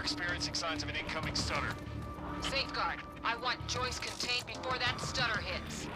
experiencing signs of an incoming stutter. Safeguard. I want Joyce contained before that stutter hits.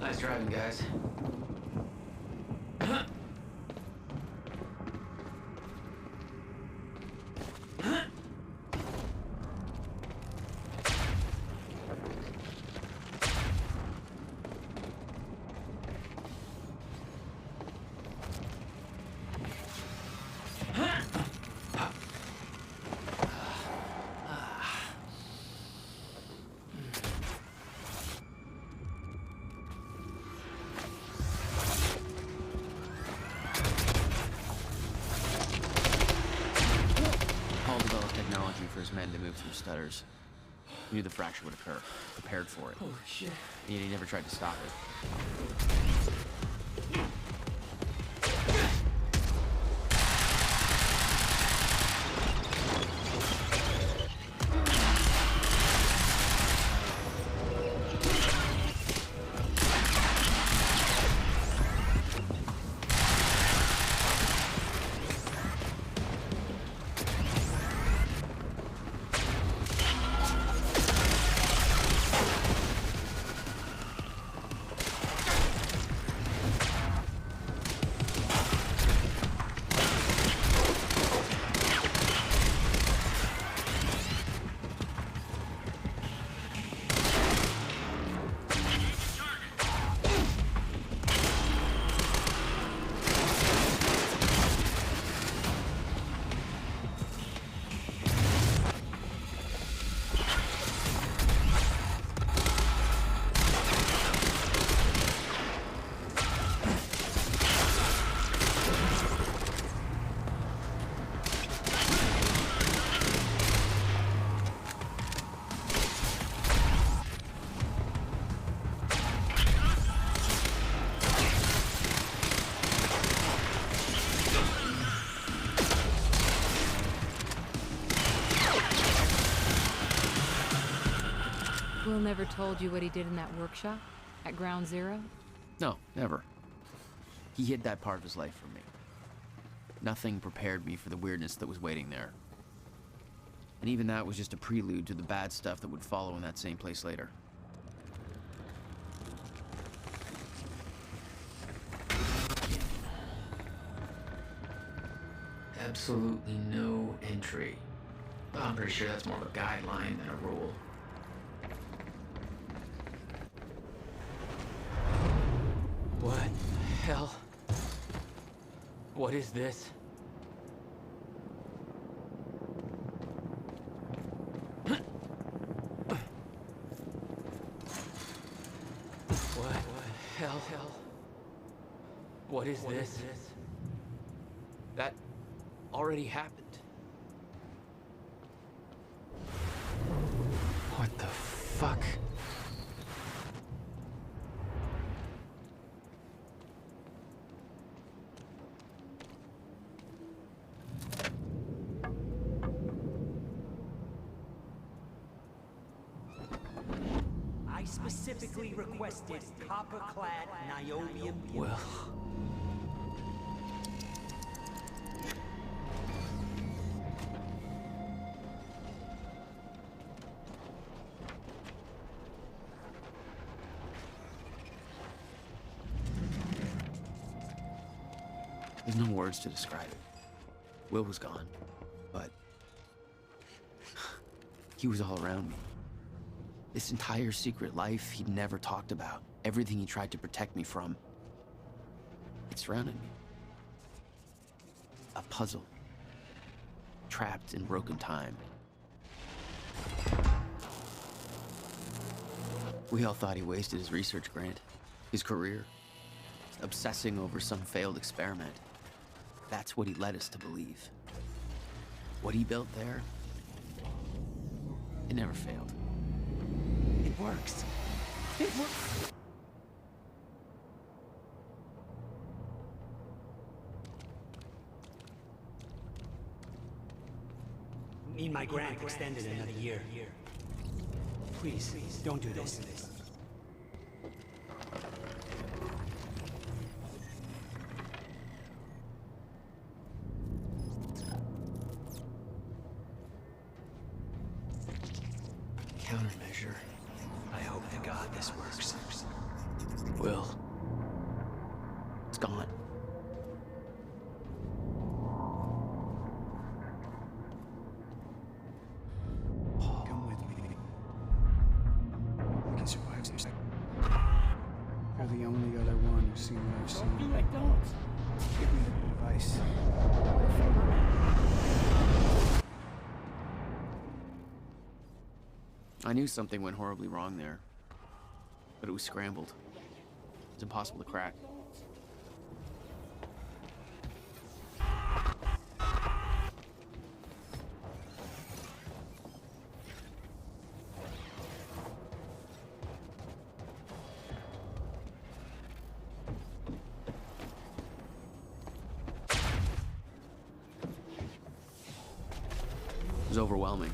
Nice driving, guys. Technology for his men to move through stutters. He knew the fracture would occur, prepared for it. Holy shit. And he never tried to stop it. Will never told you what he did in that workshop? At Ground Zero? No, never. He hid that part of his life from me. Nothing prepared me for the weirdness that was waiting there. And even that was just a prelude to the bad stuff that would follow in that same place later. Absolutely no entry. Well, I'm pretty sure that's more of a guideline than a rule. What the hell? What is this? What the hell? What is this? That already happened. What the fuck? I specifically requested copper-clad niobium. Well... There's no words to describe it. Will was gone, but he was all around me. This entire secret life he'd never talked about, everything he tried to protect me from, it surrounded me. A puzzle, trapped in broken time. We all thought he wasted his research grant, his career, obsessing over some failed experiment. That's what he led us to believe. What he built there, it never failed. It works. It works. Need my grant extended another year. Please, don't do this. Countermeasure. I hope to God this works. Will. It's gone. Come with me. I can survive this. You're the only other one who's seen what I've seen. Give me the device. I knew something went horribly wrong there, but it was scrambled. It was impossible to crack. It was overwhelming.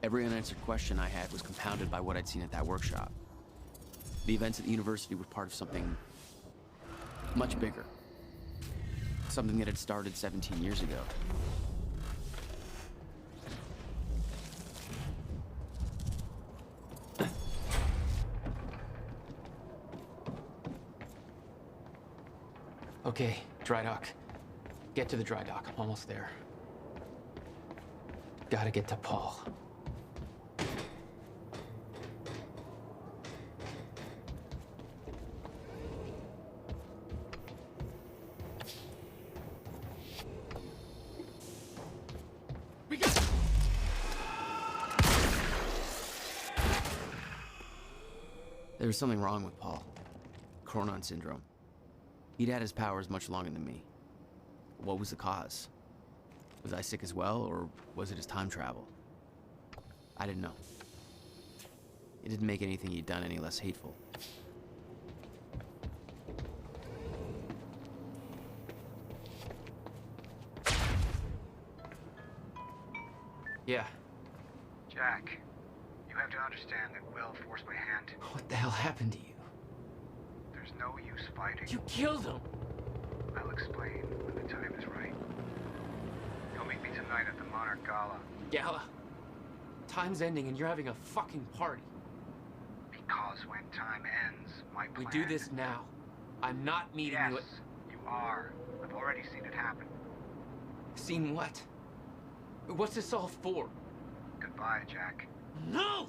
Every unanswered question I had was compounded by what I'd seen at that workshop. The events at the university were part of something much bigger. Something that had started 17 years ago. Okay, dry dock. Get to the dry dock. I'm almost there. Gotta get to Paul. There was something wrong with Paul. Chronon syndrome. He'd had his powers much longer than me. What was the cause? Was I sick as well, or was it his time travel? I didn't know. It didn't make anything he'd done any less hateful. Yeah. Jack, you have to understand that Will forced my hand. What the hell happened to you? There's no use fighting. You killed him! I'll explain when the time is right. You'll meet me tonight at the Monarch Gala. Gala. Time's ending and you're having a fucking party. Because when time ends, my We plan... do this now. I'm not meeting Yes, you at... you are. I've already seen it happen. Seen what? What's this all for? Goodbye, Jack. No!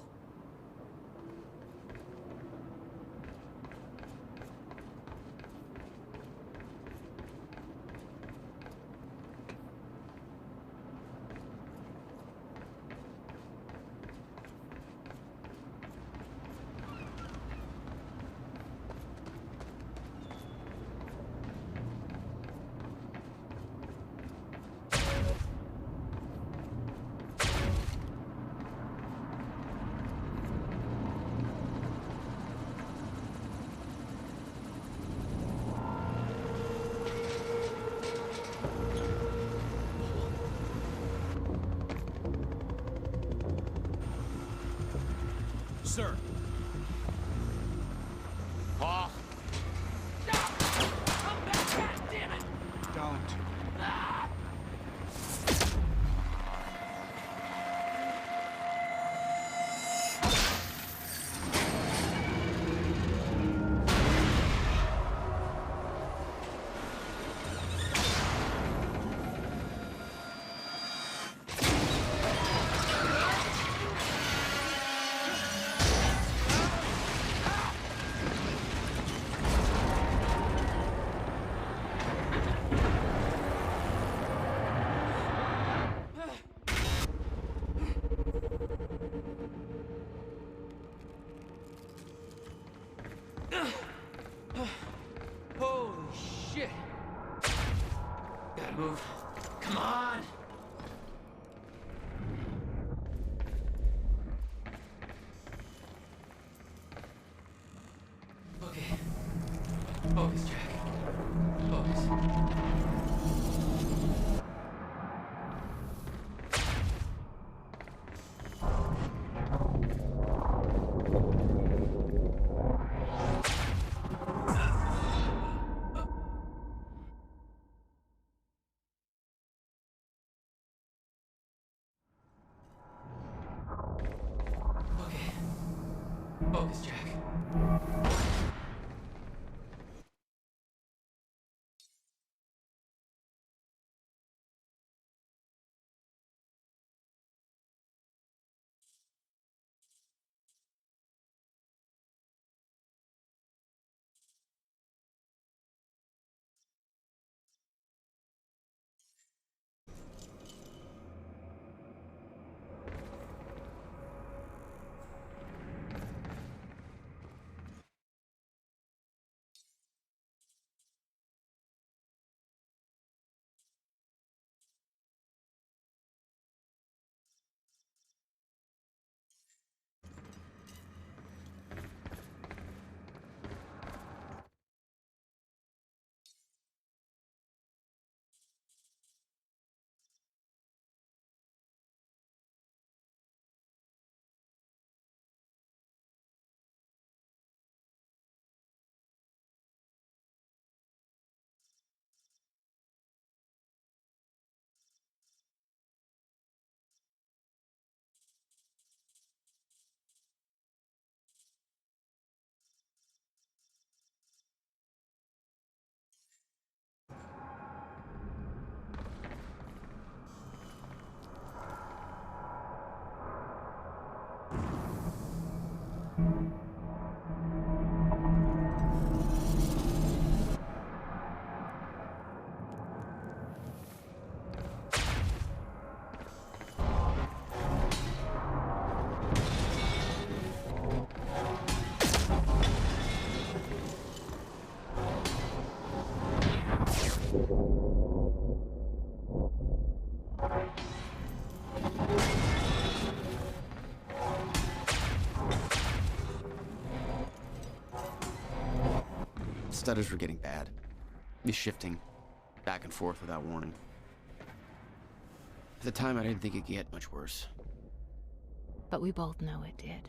Sir. Paul! Come back, goddammit! Don't. move. Come on! Okay. Focus, Jack. Focus. Okay. Focus, Jack. Stutters were getting bad. Just shifting back and forth without warning. At the time, I didn't think it could get much worse. But we both know it did.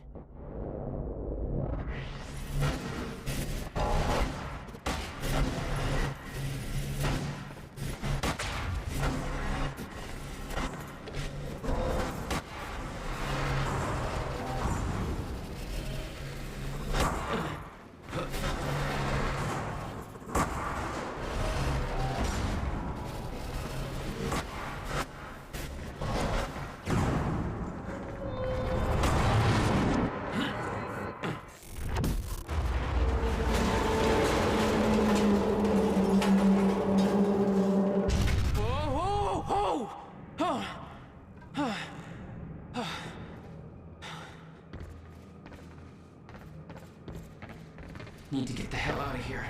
Need to get the hell out of here.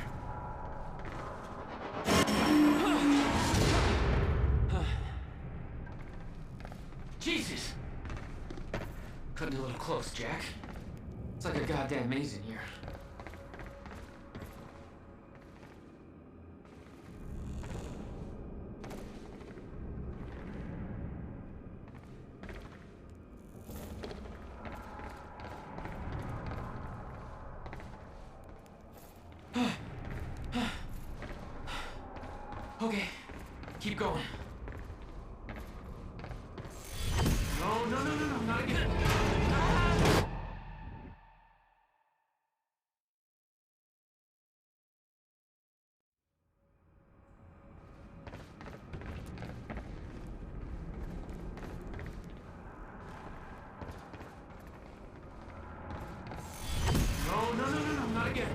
Jesus! Cutting a little close, Jack. It's like a goddamn maze in here. Okay, keep going. No, not again. No, not again.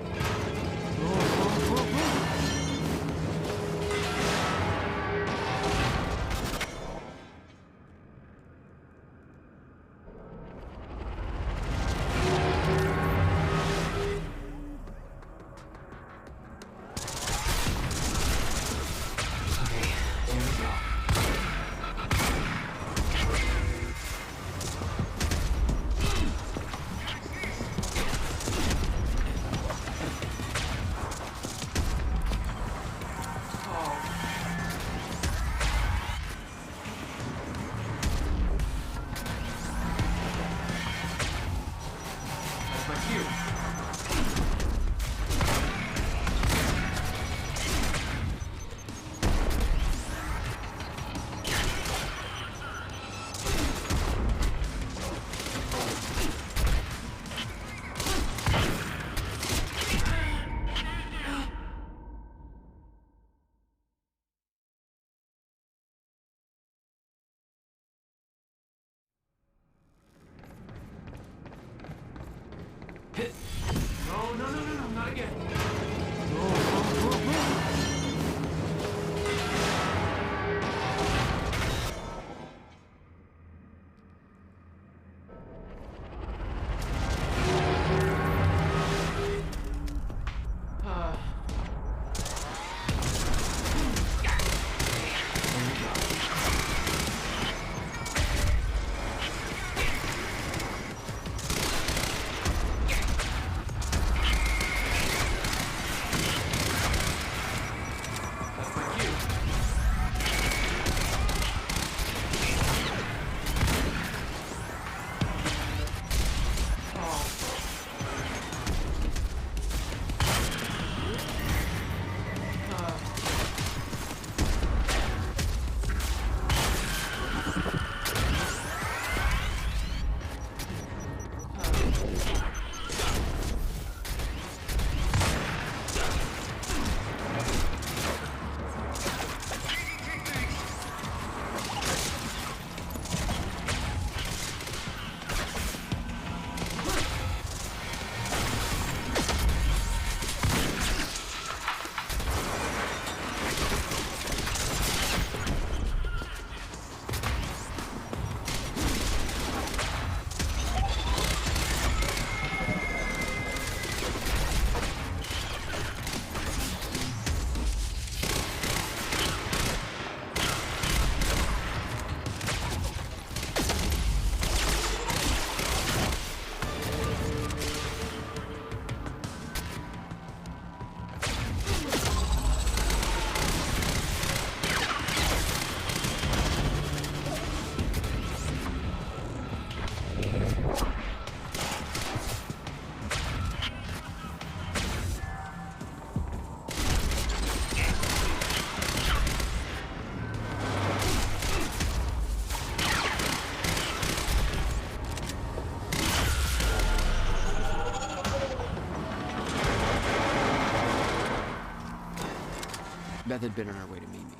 Beth had been on her way to meet me.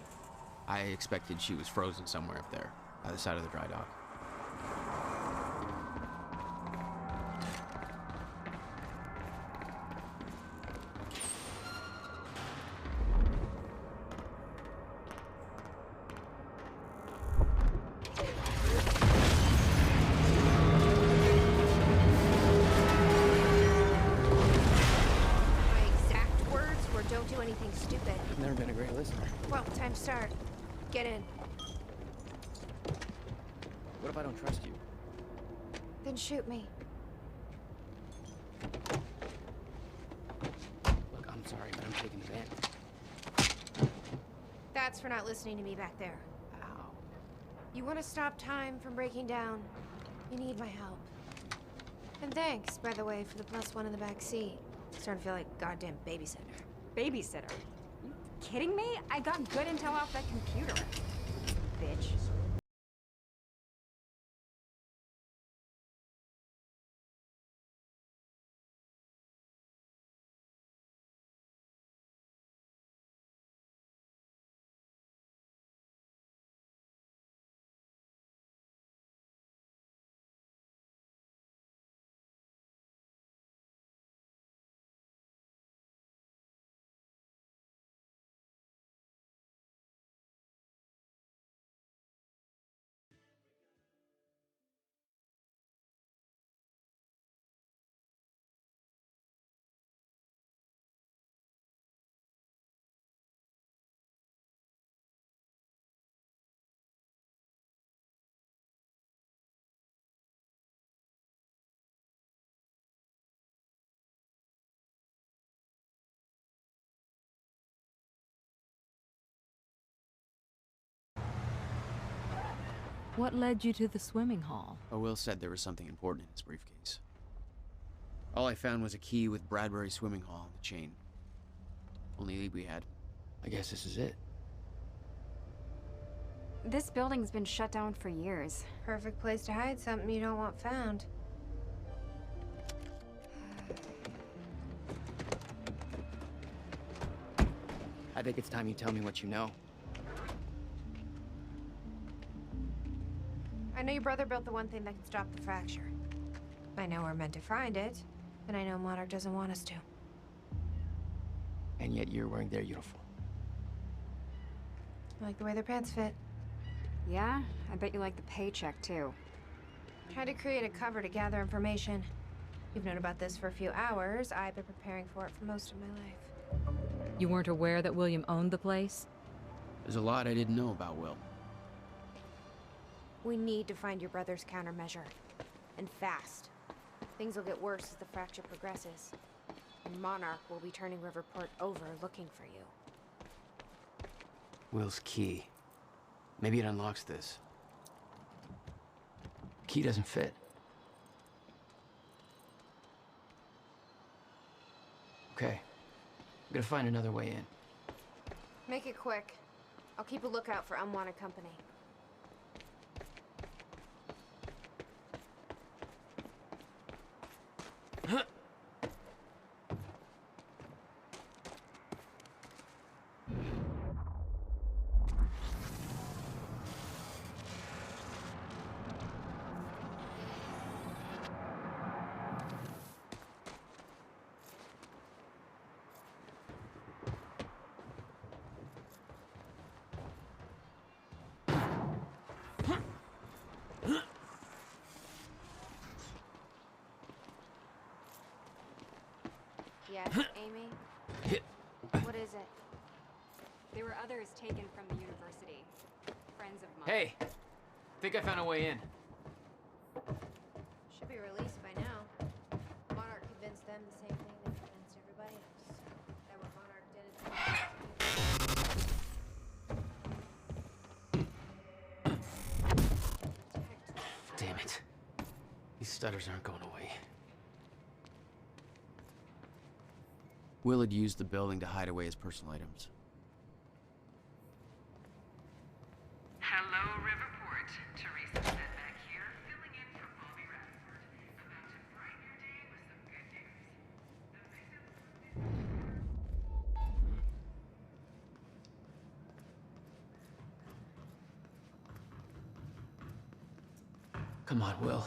I expected she was frozen somewhere up there, by the side of the dry dock. Start. Get in. What if I don't trust you? Then shoot me. Look, I'm sorry, but I'm taking the van. That's for not listening to me back there. Ow. You want to stop time from breaking down? You need my help. And thanks, by the way, for the +1 in the back seat. Starting to feel like a goddamn babysitter. Babysitter? You kidding me? I got good intel off that computer. Bitch. What led you to the swimming hall? Oh, Will said there was something important in his briefcase. All I found was a key with Bradbury Swimming Hall on the chain. Only lead we had. I guess this is it. This building's been shut down for years. Perfect place to hide something you don't want found. I think it's time you tell me what you know. I know your brother built the one thing that can stop the fracture. I know we're meant to find it, and I know Monarch doesn't want us to. And yet you're wearing their uniform. I like the way their pants fit. Yeah? I bet you like the paycheck, too. Tried to create a cover to gather information. You've known about this for a few hours. I've been preparing for it for most of my life. You weren't aware that William owned the place? There's a lot I didn't know about Will. We need to find your brother's countermeasure. And fast. Things will get worse as the fracture progresses. And Monarch will be turning Riverport over looking for you. Will's key. Maybe it unlocks this. Key doesn't fit. Okay. I'm gonna find another way in. Make it quick. I'll keep a lookout for unwanted company. Yes, Amy? What is it? There were others taken from the university. Friends of mine. Hey! Think I found a way in. Should be released by now. Monarch convinced them the same thing they convinced everybody else. That what Monarch did. Damn it. These stutters aren't going away. Will had used the building to hide away his personal items. Hello, Riverport. Teresa said back here, filling in for Bobby Radford. About to brighten your day with some good news. The victim... Come on, Will.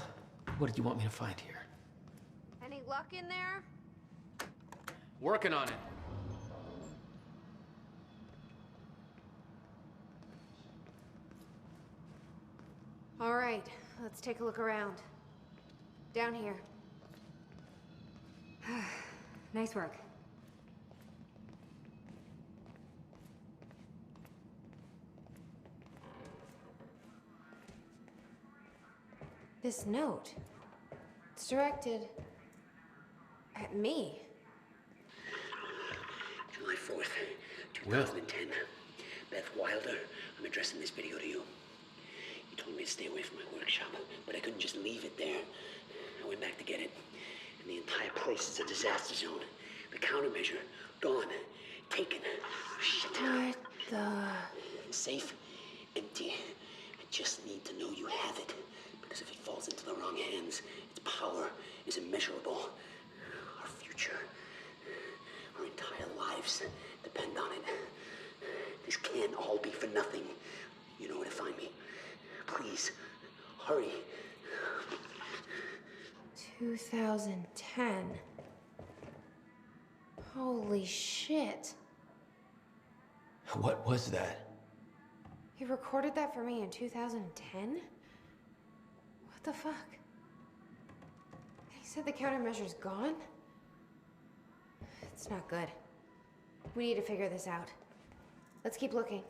What did you want me to find here? Any luck in there? Working on it. All right, let's take a look around. Down here. Nice work. This note. It's directed at me. July 4th, 2010. Beth Wilder, I'm addressing this video to you. You told me to stay away from my workshop, but I couldn't just leave it there. I went back to get it, and the entire place is a disaster zone. The countermeasure, gone, taken. Shit. What the... Safe, empty. I just need to know you have it, because if it falls into the wrong hands, its power is immeasurable. Our future, our entire lives depend on it. This can't all be for nothing. You know where to find me. Please, hurry. 2010. Holy shit. What was that? He recorded that for me in 2010? What the fuck? He said the countermeasure's gone? It's not good. We need to figure this out. Let's keep looking.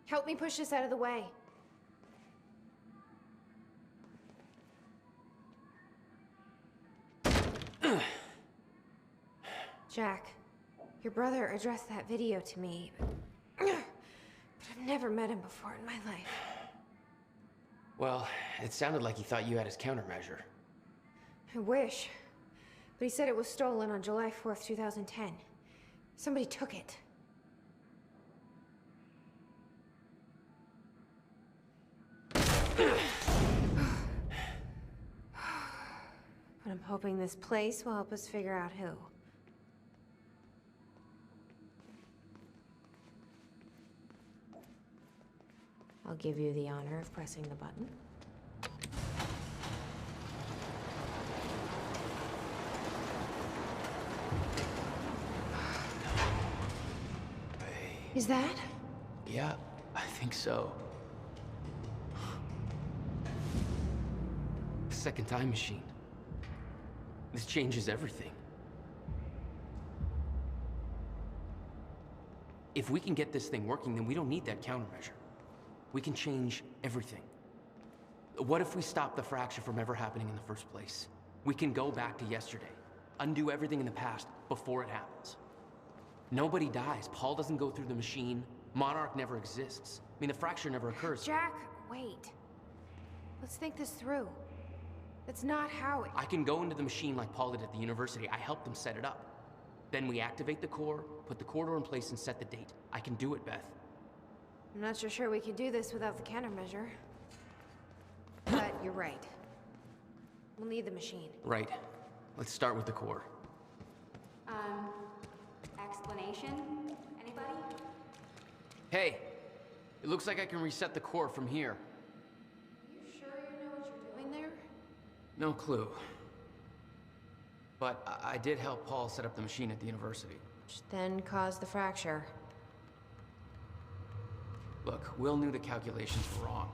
Help me push this out of the way. Jack, your brother addressed that video to me, but I've never met him before in my life. Well, it sounded like he thought you had his countermeasure. I wish, but he said it was stolen on July 4th, 2010. Somebody took it. But I'm hoping this place will help us figure out who. I'll give you the honor of pressing the button. Is that? Yeah, I think so. Second time machine. This changes everything. If we can get this thing working, then we don't need that countermeasure. We can change everything. What if we stop the fracture from ever happening in the first place? We can go back to yesterday, undo everything in the past before it happens. Nobody dies. Paul doesn't go through the machine. Monarch never exists. I mean, the fracture never occurs. Jack, wait. Let's think this through. That's not how it... I can go into the machine like Paul did at the university. I helped them set it up. Then we activate the core, put the corridor in place, and set the date. I can do it, Beth. I'm not so sure we can do this without the countermeasure. But you're right. We'll need the machine. Right. Let's start with the core. Explanation? Anybody? Hey, it looks like I can reset the core from here. You sure you know what you're doing there? No clue. But I did help Paul set up the machine at the university. Which then caused the fracture. Look, Will knew the calculations were wrong.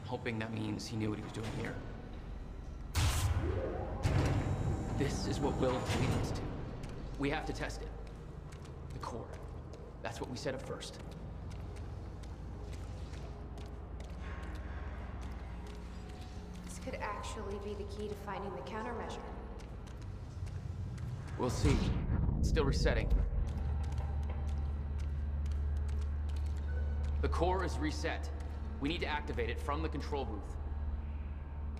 Hoping that means he knew what he was doing here. This is what Will leads us to. We have to test it. The core. That's what we set up first. This could actually be the key to finding the countermeasure. We'll see. It's still resetting. The core is reset. We need to activate it from the control booth.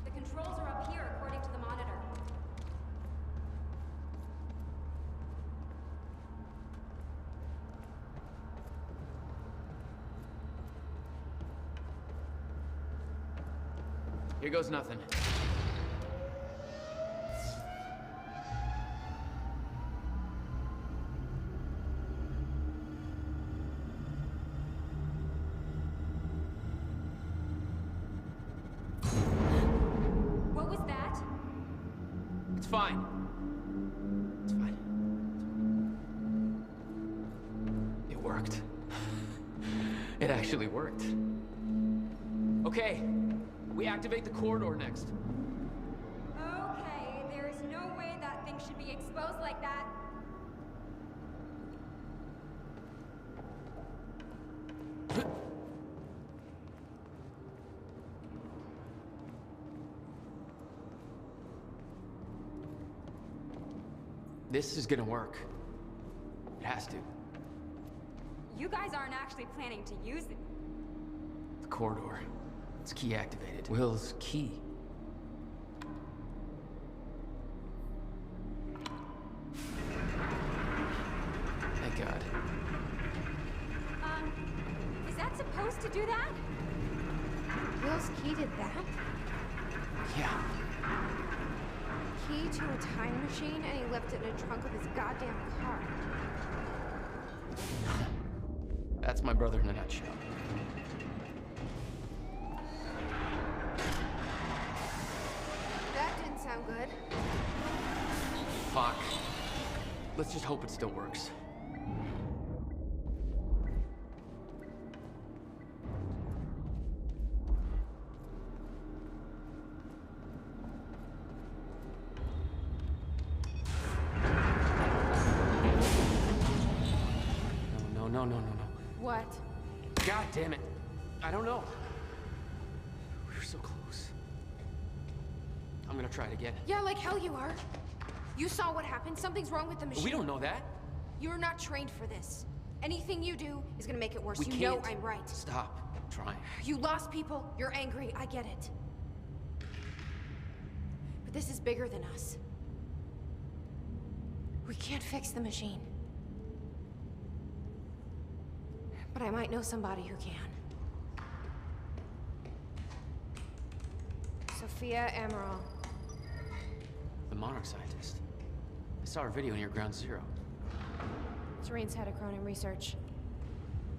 The controls are up here, according to the monitor. Here goes nothing. What was that? It's fine. It's fine. It worked. It actually worked. Okay, we activate the corridor next. Okay, there's no way that thing should be exposed like that. This is gonna work. It has to. You guys aren't actually planning to use it. The corridor. It's key activated. Will's key. Thank God. Is that supposed to do that? Will's key did that? Yeah. Key to a time machine, and he left it in the trunk of his goddamn car. That's my brother in a nutshell. That didn't sound good. Fuck. Let's just hope it still works. No. What? God damn it. I don't know. We were so close. I'm gonna try it again. Yeah, like hell you are. You saw what happened. Something's wrong with the machine. We don't know that. You're not trained for this. Anything you do is gonna make it worse. We You can't. know I'm right. Stop trying. You lost people. You're angry. I get it. But this is bigger than us. We can't fix the machine. But I might know somebody who can. Sophia Amaral. The Monarch scientist. I saw her video near Ground Zero. Serene's head of Cronin Research.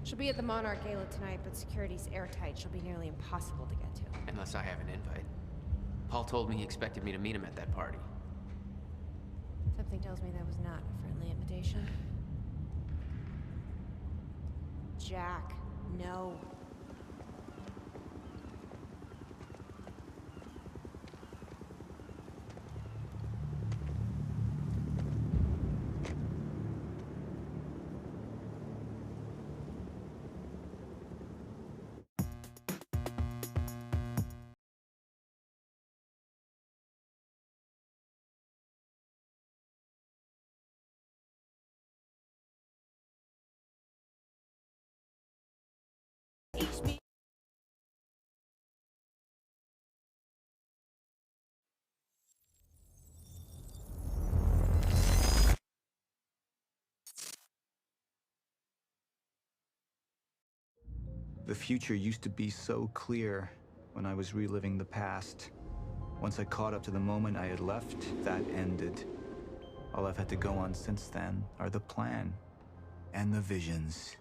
She'll be at the Monarch Gala tonight, but security's airtight. She'll be nearly impossible to get to. Unless I have an invite. Paul told me he expected me to meet him at that party. Something tells me that was not a friendly invitation. Jack, no. The future used to be so clear when I was reliving the past. Once I caught up to the moment I had left, that ended. All I've had to go on since then are the plan and the visions.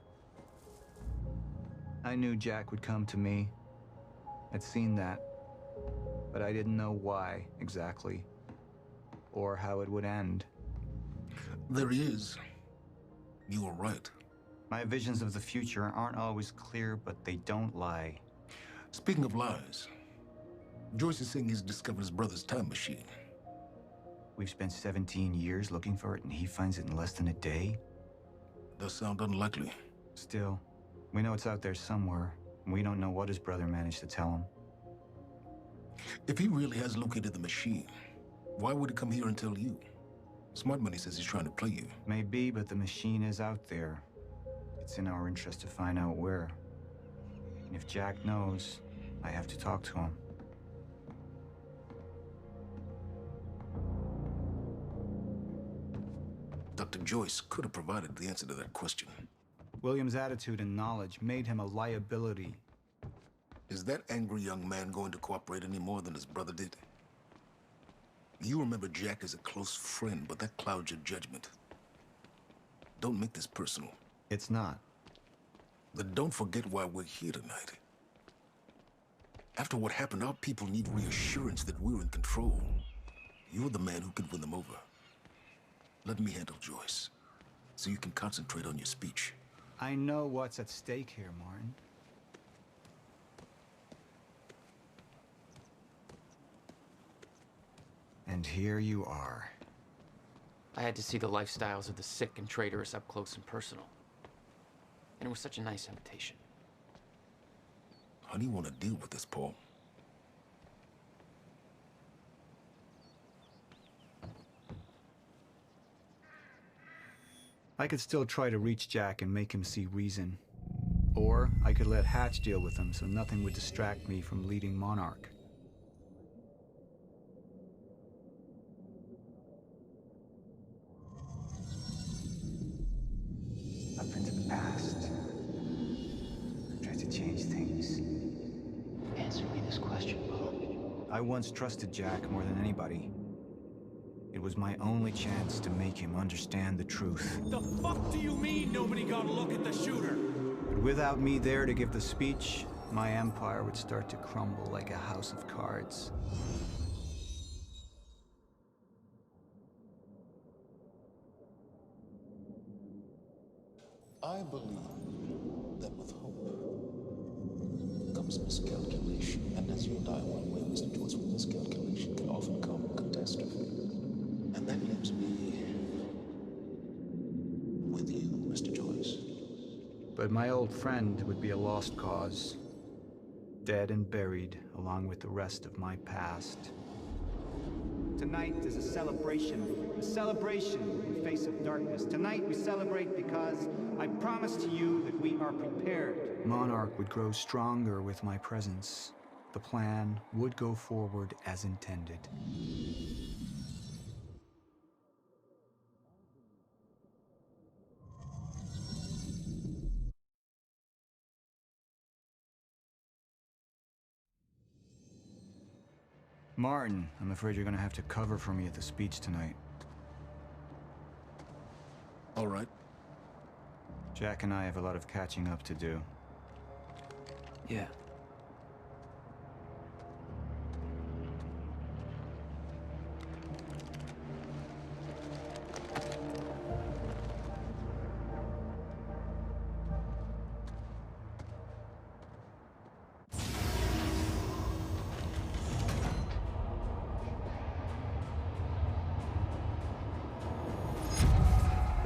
I knew Jack would come to me. I'd seen that, but I didn't know why exactly, or how it would end. There he is. You were right. My visions of the future aren't always clear, but they don't lie. Speaking of lies, Joyce is saying he's discovered his brother's time machine. We've spent 17 years looking for it, and he finds it in less than a day? Does sound unlikely. Still, we know it's out there somewhere, and we don't know what his brother managed to tell him. If he really has located the machine, why would he come here and tell you? Smart Money says he's trying to play you. Maybe, but the machine is out there. It's in our interest to find out where. And if Jack knows, I have to talk to him. Dr. Joyce could have provided the answer to that question. William's attitude and knowledge made him a liability. Is that angry young man going to cooperate any more than his brother did? You remember Jack as a close friend, but that clouds your judgment. Don't make this personal. It's not. Then don't forget why we're here tonight. After what happened, our people need reassurance that we're in control. You're the man who can win them over. Let me handle Joyce, so you can concentrate on your speech. I know what's at stake here, Martin. And here you are. I had to see the lifestyles of the sick and traitorous up close and personal. And it was such a nice invitation. How do you want to deal with this, Paul? I could still try to reach Jack and make him see reason. Or I could let Hatch deal with him so nothing would distract me from leading Monarch. Up into the past. Tried to change things. Answer me this question, Paul. I once trusted Jack more than anybody. It was my only chance to make him understand the truth. The fuck do you mean nobody got a look at the shooter? But without me there to give the speech, my empire would start to crumble like a house of cards. I believe that with hope comes miscalculation, and as you and I well know, Mr. Joyce, with miscalculation can often come catastrophe. And that leaves me with you, Mr. Joyce. But my old friend would be a lost cause. Dead and buried, along with the rest of my past. Tonight is a celebration in the face of darkness. Tonight we celebrate because I promise to you that we are prepared. Monarch would grow stronger with my presence. The plan would go forward as intended. Martin, I'm afraid you're gonna have to cover for me at the speech tonight. All right. Jack and I have a lot of catching up to do. Yeah.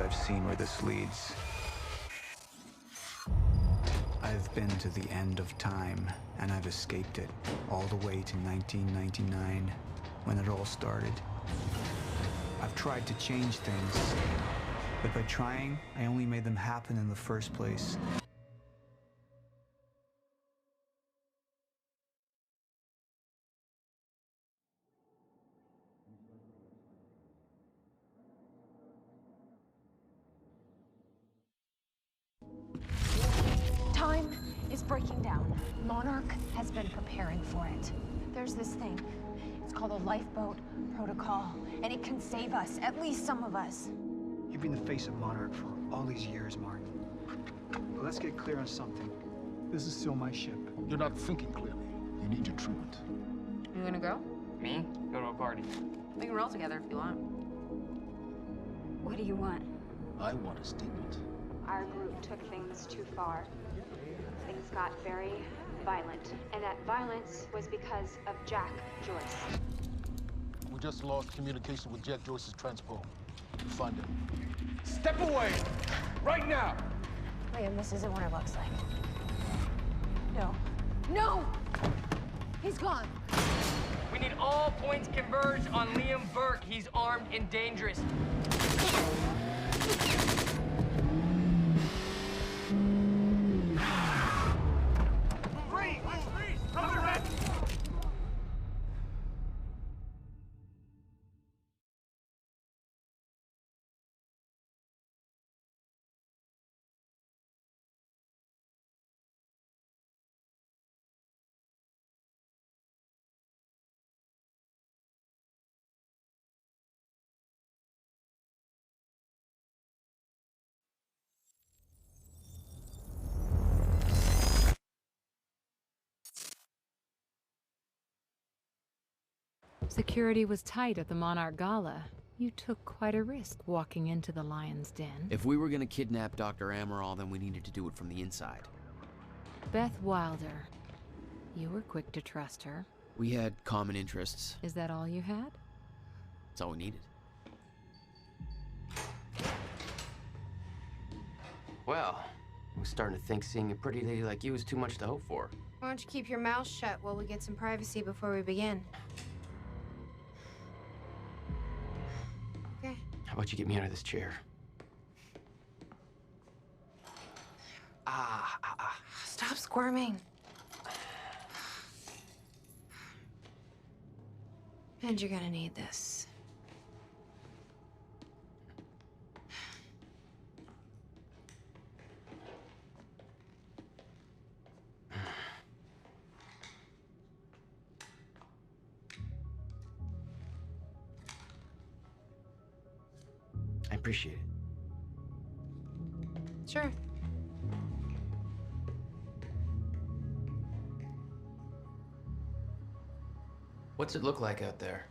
I've seen where this leads. I've been to the end of time, and I've escaped it, all the way to 1999, when it all started. I've tried to change things, but by trying, I only made them happen in the first place. Time is breaking down. Monarch has been preparing for it. There's this thing. It's called a lifeboat protocol, and it can save us, at least some of us. You've been the face of Monarch for all these years, Martin. But let's get clear on something. This is still my ship. You're not thinking clearly. You need your treatment. You gonna go? Me? Go to a party. We can roll together if you want. What do you want? I want a statement. Our group took things too far. Things got very violent. And that violence was because of Jack Joyce. We just lost communication with Jack Joyce's transpo. Find him. Step away! Right now! Liam, this isn't what it looks like. No. No! He's gone! We need all points converged on Liam Burke. He's armed and dangerous. Security was tight at the Monarch Gala. You took quite a risk walking into the Lion's Den. If we were gonna kidnap Dr. Amaral, then we needed to do it from the inside. Beth Wilder. You were quick to trust her. We had common interests. Is that all you had? That's all we needed. Well, I was starting to think seeing a pretty lady like you is too much to hope for. Why don't you keep your mouth shut while we get some privacy before we begin? Okay. How about you get me out of this chair? Stop squirming. And you're gonna need this. I appreciate it. Sure. What's it look like out there?